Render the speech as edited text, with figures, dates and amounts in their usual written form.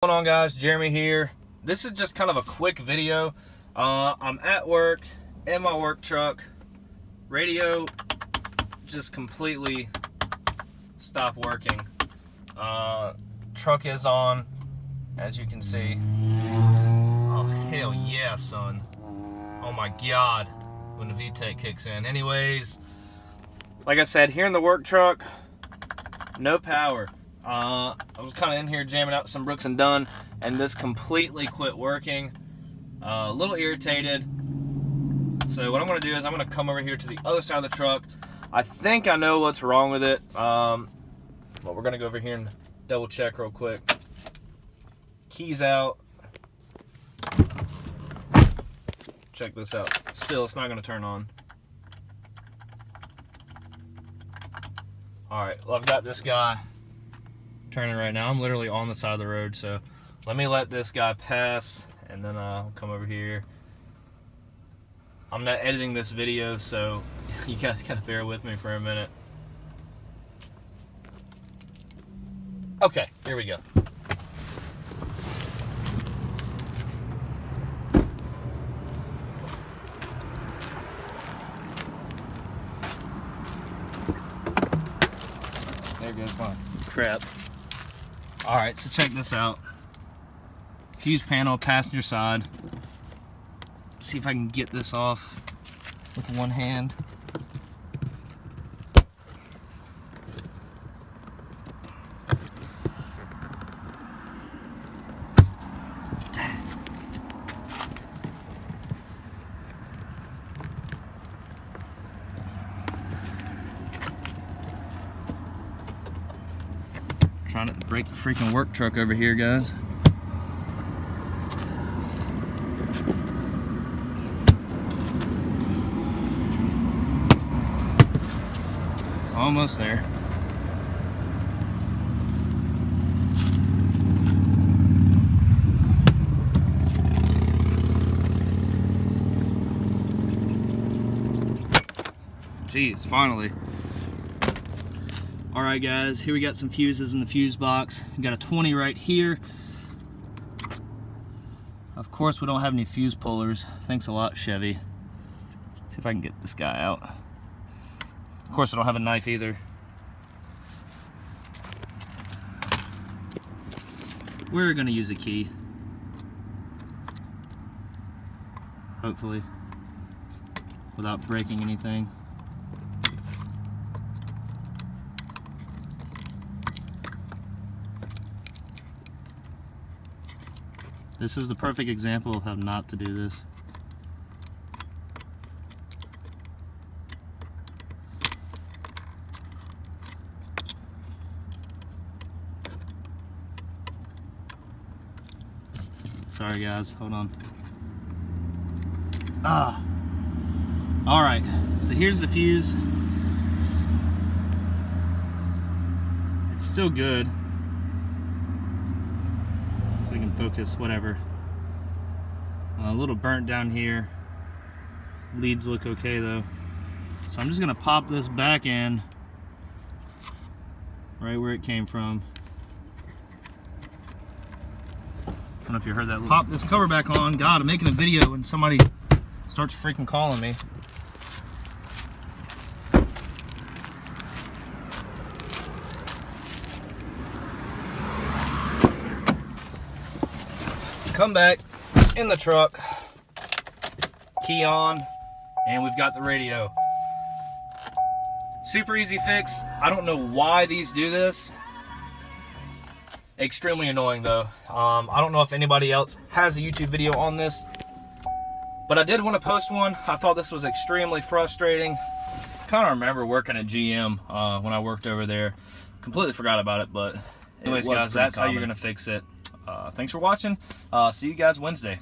What's going on, guys? Jeremy here. This is just kind of a quick video. I'm at work in my work truck. Radio just completely stopped working. Truck is on, as you can see. Oh hell yeah, son. Oh my god, when the VTEC kicks in. Anyways, like I said, here in the work truck, no power. I was kind of in here jamming out some Brooks and Dunn, and this completely quit working. A little irritated. So what I'm going to do is I'm going to come over here to the other side of the truck. I think I know what's wrong with it. Well, we're going to go over here and double check real quick. Keys out. Check this out. Still, it's not going to turn on. Alright, well, I've got this guy turning right now. I'm literally on the side of the road, so let me let this guy pass, and then I'll come over here. I'm not editing this video, so you guys gotta bear with me for a minute. Okay, here we go. There goes my crap. Alright, so check this out. Fuse panel, passenger side. See if I can get this off with one hand. Trying not to break the freaking work truck over here, guys. Almost there. Jeez, finally. Alright guys, here we got some fuses in the fuse box. We got a 20 right here. Of course we don't have any fuse pullers. Thanks a lot, Chevy. See if I can get this guy out. Of course I don't have a knife either. We're gonna use a key. Hopefully. Without breaking anything. This is the perfect example of how not to do this. Sorry guys, hold on. Alright, so here's the fuse. It's still good. So we can focus, whatever. A little burnt down here. Leads look okay though. So I'm just gonna pop this back in right where it came from. I don't know if you heard that. Pop this cover back on. God, I'm making a video and somebody starts freaking calling me. Come back in the truck, key on, and we've got the radio. Super easy fix. I don't know why these do this. Extremely annoying though. I don't know if anybody else has a YouTube video on this, but I did want to post one. I thought this was extremely frustrating. Kind of remember working at GM when I worked over there. Completely forgot about it, but anyways guys, that's how you're gonna fix it. Thanks for watching. See you guys Wednesday.